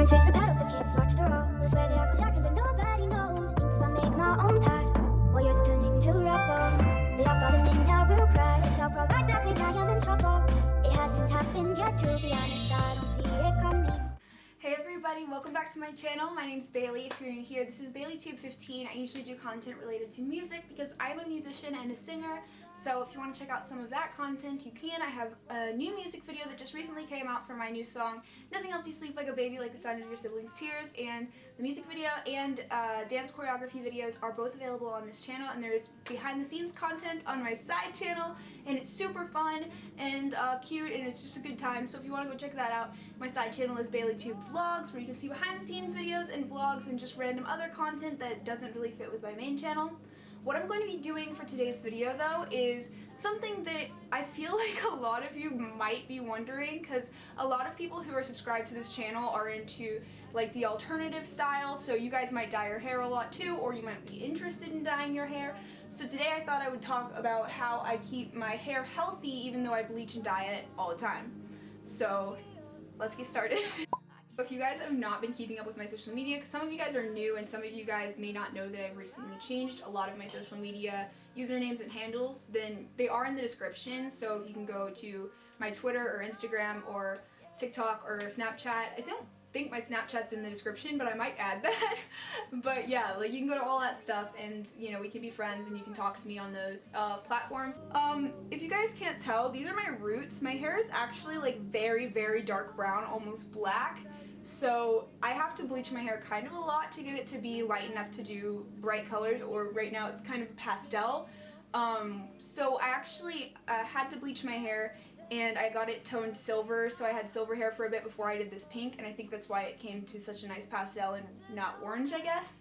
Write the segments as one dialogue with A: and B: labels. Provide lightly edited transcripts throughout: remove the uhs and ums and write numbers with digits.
A: switch the battles, the kids watch the road. Swear that I go shocking, but nobody knows. Think if I make my own path, while yours is turning to rubble. That I thought of me now will crash. I'll crawl right back when I am in trouble. It hasn't happened yet, to be honest, I don't see it coming.
B: Hey everybody, welcome back to my channel. My name's Bailey. If you're new here, this is baileytube15. I usually do content related to music because I'm a musician and a singer. So if you want to check out some of that content, you can. I have a new music video that just recently came out for my new song, Nothing Helps You Sleep Like a Baby, Like the Sound of Your Siblings' Tears. And the music video and dance choreography videos are both available on this channel. And there's behind the scenes content on my side channel. And it's super fun and cute, and it's just a good time. So if you want to go check that out, my side channel is BaileyTube Vlogs, where you can see behind the scenes videos and vlogs and just random other content that doesn't really fit with my main channel. What I'm going to be doing for today's video though is something that I feel like a lot of you might be wondering, because a lot of people who are subscribed to this channel are into like the alternative style, so you guys might dye your hair a lot too, or you might be interested in dyeing your hair. So today I thought I would talk about how I keep my hair healthy even though I bleach and dye it all the time. So let's get started. If you guys have not been keeping up with my social media, because some of you guys are new and some of you guys may not know that I've recently changed a lot of my social media usernames and handles, then they are in the description. So if you can go to my Twitter or Instagram or TikTok or Snapchat. I don't think my Snapchat's in the description, but I might add that. But yeah, like you can go to all that stuff and you know, we can be friends and you can talk to me on those platforms. If you guys can't tell, these are my roots. My hair is actually like very dark brown, almost black. So I have to bleach my hair kind of a lot to get it to be light enough to do bright colors, or right now it's kind of pastel. So I actually had to bleach my hair and I got it toned silver, so I had silver hair for a bit before I did this pink, and I think that's why it came to such a nice pastel and not orange, I guess.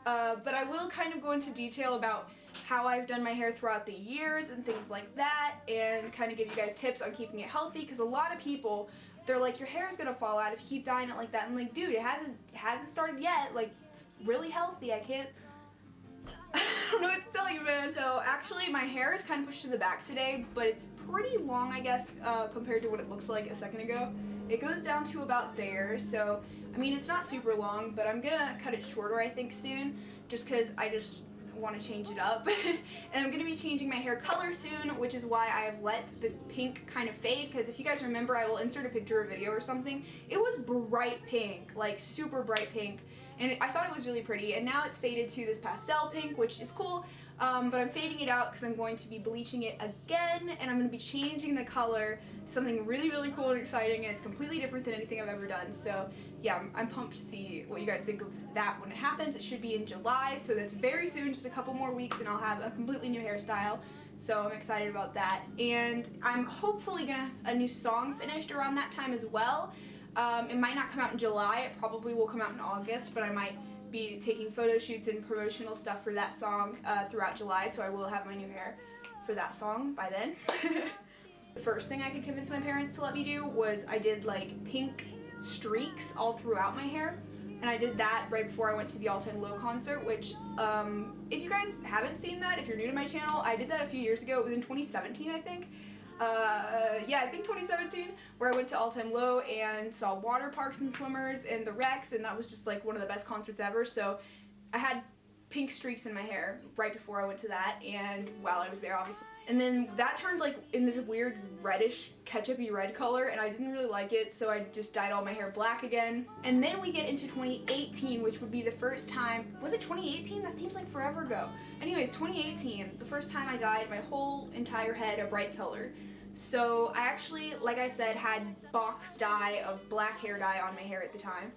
B: But I will kind of go into detail about how I've done my hair throughout the years and things like that, and kind of give you guys tips on keeping it healthy, because a lot of people, they're like, your hair is gonna fall out if you keep dyeing it like that. I'm like, dude, it hasn't started yet. Like, it's really healthy. I don't know what to tell you, man. So actually my hair is kind of pushed to the back today, but it's pretty long, I guess, compared to what it looked like a second ago. It goes down to about there, so I mean it's not super long, but I'm gonna cut it shorter I think soon, just because I just want to change it up. And I'm going to be changing my hair color soon, which is why I have let the pink kind of fade, because if you guys remember, I will insert a picture or video or something. It was bright pink, like super bright pink, and I thought it was really pretty, and now it's faded to this pastel pink, which is cool. But I'm fading it out because I'm going to be bleaching it again, and I'm going to be changing the color to something really cool and exciting, and it's completely different than anything I've ever done. So yeah, I'm pumped to see what you guys think of that when it happens. It should be in July, so that's very soon, just a couple more weeks, and I'll have a completely new hairstyle. So I'm excited about that, and I'm hopefully going to have a new song finished around that time as well. It might not come out in July, it probably will come out in August, but I might be taking photo shoots and promotional stuff for that song throughout July, so I will have my new hair for that song by then. The first thing I could convince my parents to let me do was I did like pink streaks all throughout my hair, and I did that right before I went to the All Time Low concert, which if you guys haven't seen that, if you're new to my channel, I did that a few years ago. It was in 2017 I think. Yeah, I think 2017, where I went to All Time Low and saw water parks and swimmers and the Rex, and that was just like one of the best concerts ever. So I had pink streaks in my hair right before I went to that, and while I was there obviously. And then that turned like in this weird reddish ketchup-y red color, and I didn't really like it, so I just dyed all my hair black again. And then we get into 2018, which would be the first time, was it 2018? That seems like forever ago. Anyways, 2018, the first time I dyed my whole entire head a bright color. So I actually, like I said, had box dye of black hair dye on my hair at the time.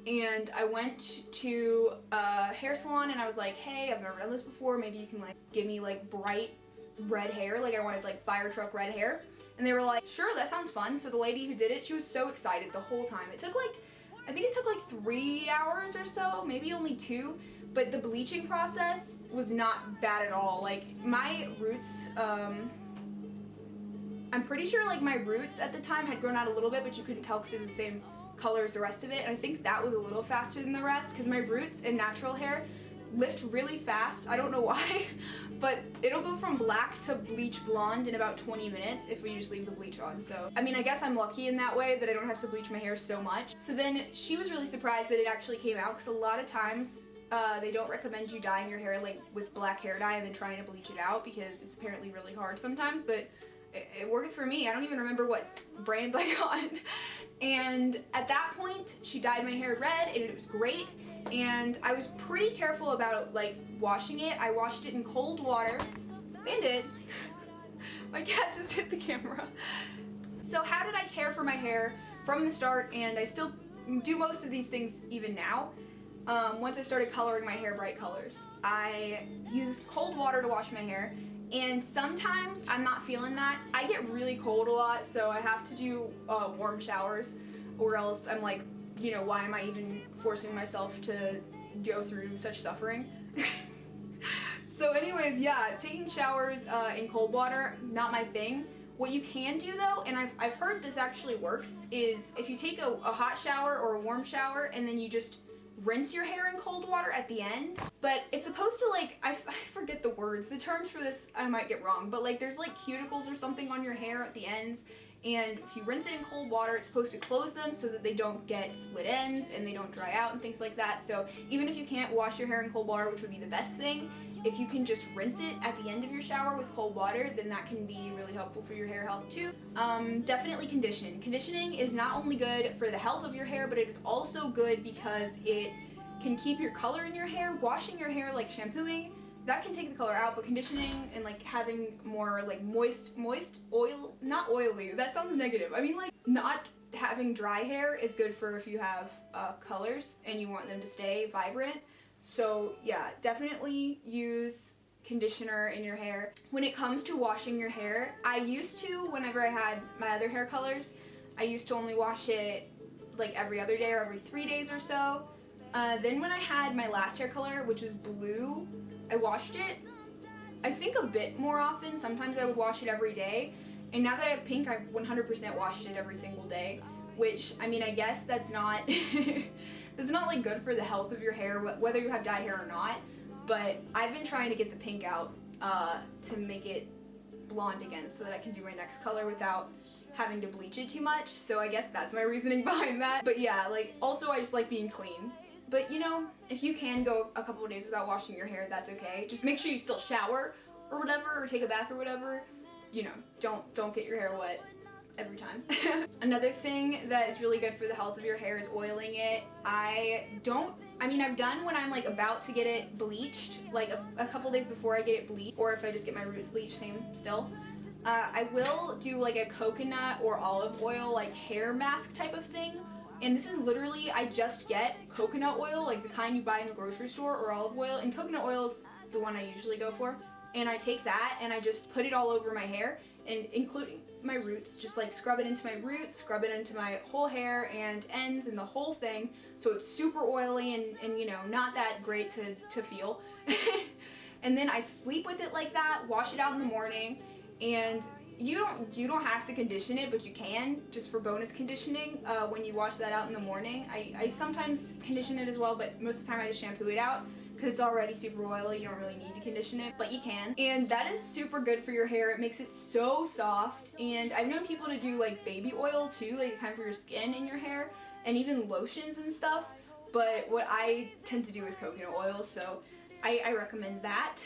B: And I went to a hair salon and I was like, hey, I've never done this before, maybe you can like give me like bright red hair, like I wanted like fire truck red hair. And they were like, sure, that sounds fun. So the lady who did it, she was so excited the whole time. It took like, I think it took like 3 hours or so, maybe only 2. But the bleaching process was not bad at all. Like my roots, I'm pretty sure like my roots at the time had grown out a little bit, but you couldn't tell because it was the same color as the rest of it. And I think that was a little faster than the rest, because my roots and natural hair, lift really fast. I don't know why, but it'll go from black to bleach blonde in about 20 minutes if we just leave the bleach on. So, I mean, I guess I'm lucky in that way that I don't have to bleach my hair so much. So then she was really surprised that it actually came out, because a lot of times they don't recommend you dyeing your hair like with black hair dye and then trying to bleach it out, because it's apparently really hard sometimes, but it worked for me. I don't even remember what brand I got. And at that point, she dyed my hair red and it was great. And I was pretty careful about like washing it. I washed it in cold water. Bandit. My cat just hit the camera. So how did I care for my hair from the start? And I still do most of these things even now. Once I started coloring my hair bright colors, I use cold water to wash my hair. And sometimes I'm not feeling that. I get really cold a lot, so I have to do warm showers, or else I'm like, you know, why am I even forcing myself to go through such suffering? So anyways, yeah, taking showers in cold water, not my thing. What you can do though, and I've heard this actually works, is if you take a hot shower or a warm shower and then you just rinse your hair in cold water at the end. But it's supposed to like, I forget the words, the terms for this I might get wrong, but like there's like cuticles or something on your hair at the ends, and if you rinse it in cold water, it's supposed to close them so that they don't get split ends and they don't dry out and things like that. So even if you can't wash your hair in cold water, which would be the best thing, if you can just rinse it at the end of your shower with cold water, then that can be really helpful for your hair health too. Definitely condition. Conditioning is not only good for the health of your hair, but it is also good because it can keep your color in your hair. Washing your hair, like shampooing, that can take the color out, but conditioning and like having more like moist oil, not oily, that sounds negative. I mean like not having dry hair is good for if you have colors and you want them to stay vibrant. So yeah, definitely use conditioner in your hair. When it comes to washing your hair, I used to, whenever I had my other hair colors, I used to only wash it like every other day or every 3 days or so. Then when I had my last hair color, which was blue, I washed it, I think a bit more often. Sometimes I would wash it every day. And now that I have pink, I've 100% washed it every single day, which, I mean, I guess that's not, that's not like good for the health of your hair, whether you have dyed hair or not. But I've been trying to get the pink out to make it blonde again so that I can do my next color without having to bleach it too much. So I guess that's my reasoning behind that. But yeah, like also I just like being clean. But you know, if you can go a couple of days without washing your hair, that's okay. Just make sure you still shower or whatever, or take a bath or whatever. You know, don't get your hair wet every time. Another thing that is really good for the health of your hair is oiling it. I mean, I've done when I'm like about to get it bleached, like a couple days before I get it bleached, or if I just get my roots bleached, same still. I will do like a coconut or olive oil like hair mask type of thing. And this is literally, I just get coconut oil, like the kind you buy in the grocery store, or olive oil, and coconut oil is the one I usually go for. And I take that and I just put it all over my hair, and including my roots, just like scrub it into my roots, scrub it into my whole hair and ends and the whole thing, so it's super oily and you know, not that great to feel. And then I sleep with it like that, wash it out in the morning, and you don't have to condition it, but you can, just for bonus conditioning, when you wash that out in the morning. I sometimes condition it as well, but most of the time I just shampoo it out because it's already super oily. You don't really need to condition it, but you can. And that is super good for your hair. It makes it so soft. And I've known people to do like baby oil too, like kind of for your skin and your hair, and even lotions and stuff. But what I tend to do is coconut oil, so I recommend that.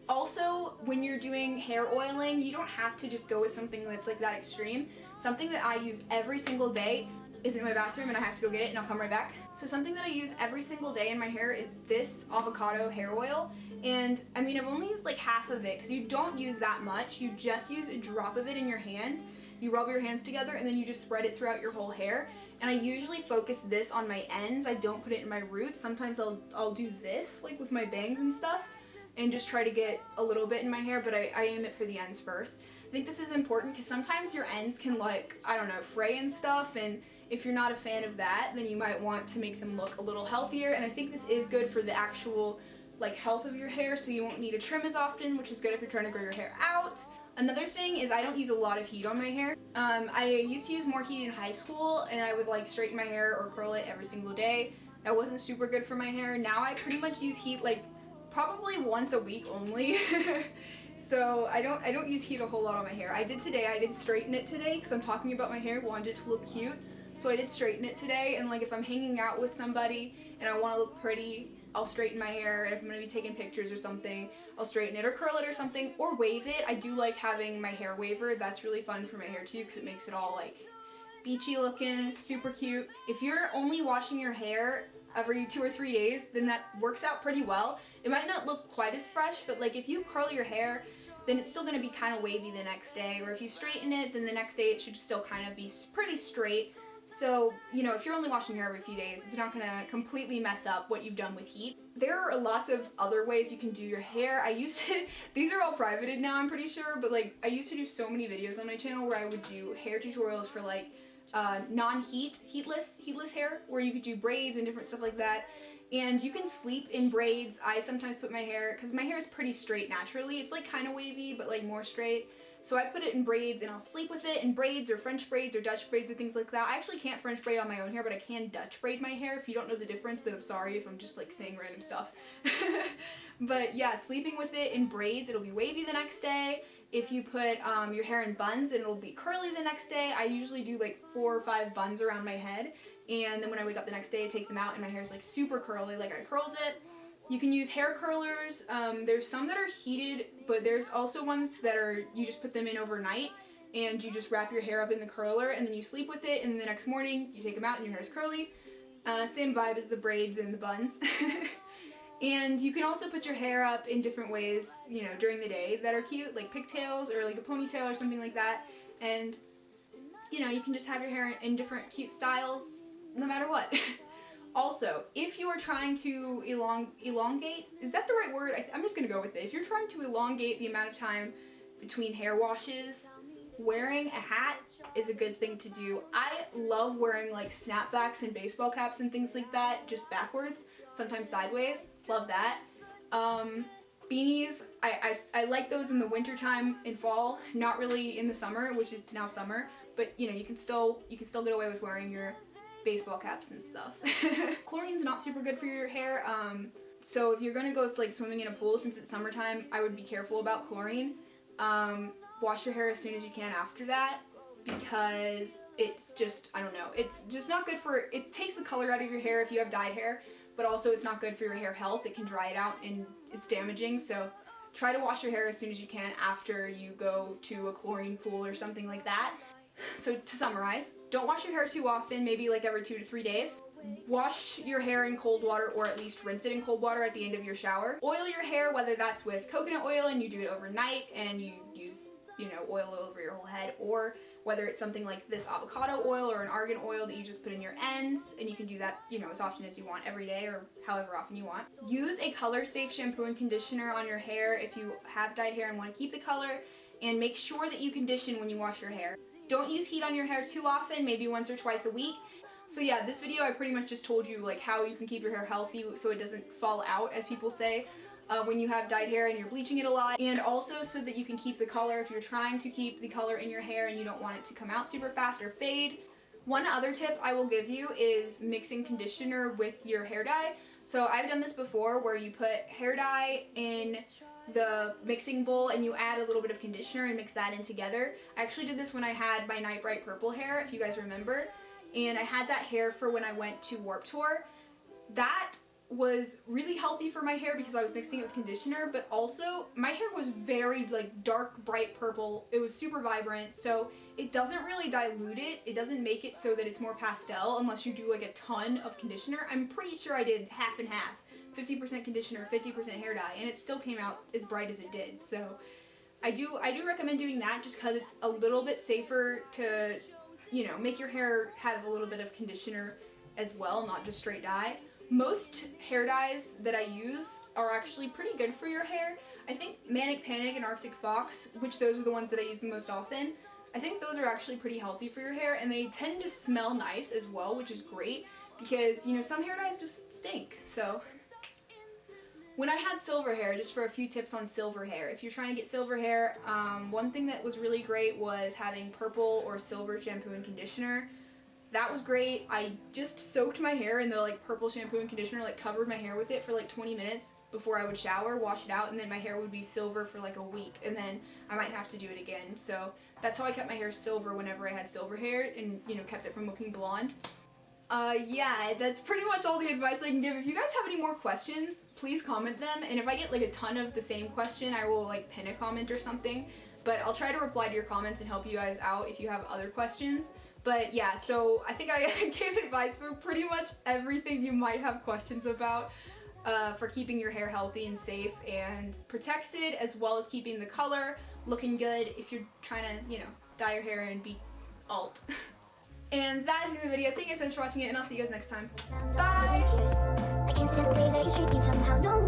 B: Also, when you're doing hair oiling, you don't have to just go with something that's like that extreme. Something that I use every single day is in my bathroom, and I have to go get it, and I'll come right back. So something that I use every single day in my hair is this Avocado Hair Oil. And I mean, I've only used like half of it because you don't use that much. You just use a drop of it in your hand. You rub your hands together and then you just spread it throughout your whole hair. And I usually focus this on my ends. I don't put it in my roots. Sometimes I'll do this like with my bangs and stuff, and just try to get a little bit in my hair, but I aim it for the ends first. I think this is important because sometimes your ends can, like, I don't know, fray and stuff, and if you're not a fan of that, then you might want to make them look a little healthier. And I think this is good for the actual like health of your hair, so you won't need to trim as often, which is good if you're trying to grow your hair out. Another thing is I don't use a lot of heat on my hair. I used to use more heat in high school, and I would like straighten my hair or curl it every single day. That wasn't super good for my hair. Now I pretty much use heat like probably once a week only. So I don't use heat a whole lot on my hair. I did today. I did straighten it today because I'm talking about my hair, wanted it to look cute. So I did straighten it today, and like if I'm hanging out with somebody and I want to look pretty, I'll straighten my hair, and if I'm going to be taking pictures or something, I'll straighten it or curl it or something, or wave it. I do like having my hair waver. That's really fun for my hair too because it makes it all like beachy looking, super cute. If you're only washing your hair every 2 or 3 days, then that works out pretty well. It might not look quite as fresh, but like if you curl your hair, then it's still going to be kind of wavy the next day, or if you straighten it, then the next day it should still kind of be pretty straight. So, you know, if you're only washing your hair every few days, it's not going to completely mess up what you've done with heat. There are lots of other ways you can do your hair. I used to, these are all privated now, I'm pretty sure, but like I used to do so many videos on my channel where I would do hair tutorials for like heatless hair, where you could do braids and different stuff like that. And you can sleep in braids. I sometimes put my hair, because my hair is pretty straight naturally. It's like kind of wavy, but like more straight. So I put it in braids and I'll sleep with it in braids or French braids or Dutch braids or things like that. I actually can't French braid on my own hair, but I can Dutch braid my hair. If you don't know the difference, then I'm sorry if I'm just like saying random stuff. But yeah, sleeping with it in braids, it'll be wavy the next day. If you put your hair in buns, it'll be curly the next day. I usually do like 4 or 5 buns around my head, and then when I wake up the next day, I take them out and my hair is like super curly, like I curled it. You can use hair curlers. There's some that are heated, but there's also ones that are, you just put them in overnight and you just wrap your hair up in the curler and then you sleep with it, and then the next morning you take them out and your hair is curly. Same vibe as the braids and the buns. And you can also put your hair up in different ways, you know, during the day that are cute, like pigtails or like a ponytail or something like that. And, you know, you can just have your hair in different cute styles no matter what. Also, if you are trying to elongate, is that the right word? I'm just going to go with it. If you're trying to elongate the amount of time between hair washes, wearing a hat is a good thing to do. I love wearing like snapbacks and baseball caps and things like that, just backwards, sometimes sideways. Love that. Beanies, I like those in the winter time and fall, not really in the summer, which is now summer, but you know, you can still get away with wearing your baseball caps and stuff. Chlorine's not super good for your hair, so if you're gonna go like swimming in a pool, since it's summertime, I would be careful about chlorine. Wash your hair as soon as you can after that, because it's just, I don't know, it's just not good for, it takes the color out of your hair if you have dyed hair, but also it's not good for your hair health. It can dry it out and it's damaging, so try to wash your hair as soon as you can after you go to a chlorine pool or something like that. So to summarize, don't wash your hair too often, maybe like every 2 to 3 days. Wash your hair in cold water, or at least rinse it in cold water at the end of your shower. Oil your hair, whether that's with coconut oil and you do it overnight and you use, you know, oil over your whole head, or whether it's something like this avocado oil or an argan oil that you just put in your ends, and you can do that, you know, as often as you want every day or however often you want. Use a color safe shampoo and conditioner on your hair if you have dyed hair and want to keep the color, and make sure that you condition when you wash your hair. Don't use heat on your hair too often, maybe once or twice a week. So yeah, this video I pretty much just told you like how you can keep your hair healthy so it doesn't fall out, as people say, when you have dyed hair and you're bleaching it a lot, and also so that you can keep the color if you're trying to keep the color in your hair and you don't want it to come out super fast or fade. One other tip I will give you is mixing conditioner with your hair dye. So I've done this before where you put hair dye in the mixing bowl and you add a little bit of conditioner and mix that in together. I actually did this when I had my Night Bright Purple hair, if you guys remember, and I had that hair for when I went to Warped Tour. That was really healthy for my hair because I was mixing it with conditioner, but also my hair was very like dark bright purple. It was super vibrant, so it doesn't really dilute it. It doesn't make it so that it's more pastel unless you do like a ton of conditioner. I'm pretty sure I did half and half, 50% conditioner, 50% hair dye, and it still came out as bright as it did. So I do recommend doing that just because it's a little bit safer to, you know, make your hair have a little bit of conditioner as well, not just straight dye. Most hair dyes that I use are actually pretty good for your hair. I think Manic Panic and Arctic Fox, which those are the ones that I use the most often, I think those are actually pretty healthy for your hair, and they tend to smell nice as well, which is great because, you know, some hair dyes just stink. So when I had silver hair, just for a few tips on silver hair, if you're trying to get silver hair, one thing that was really great was having purple or silver shampoo and conditioner. that was great. I just soaked my hair in the like purple shampoo and conditioner, like covered my hair with it for like 20 minutes before I would shower, wash it out, and then my hair would be silver for like a week, and then I might have to do it again. So that's how I kept my hair silver whenever I had silver hair, and you know, kept it from looking blonde. Yeah, that's pretty much all the advice I can give. If you guys have any more questions, please comment them, and if I get like a ton of the same question, I will like pin a comment or something, but I'll try to reply to your comments and help you guys out if you have other questions. But yeah, so I think I gave advice for pretty much everything you might have questions about for keeping your hair healthy and safe and protected, as well as keeping the color looking good if you're trying to, you know, dye your hair and be alt. And that is the video. Thank you guys so much for watching it, and I'll see you guys next time. Bye!
A: I can't stand the way that you treat me somehow. No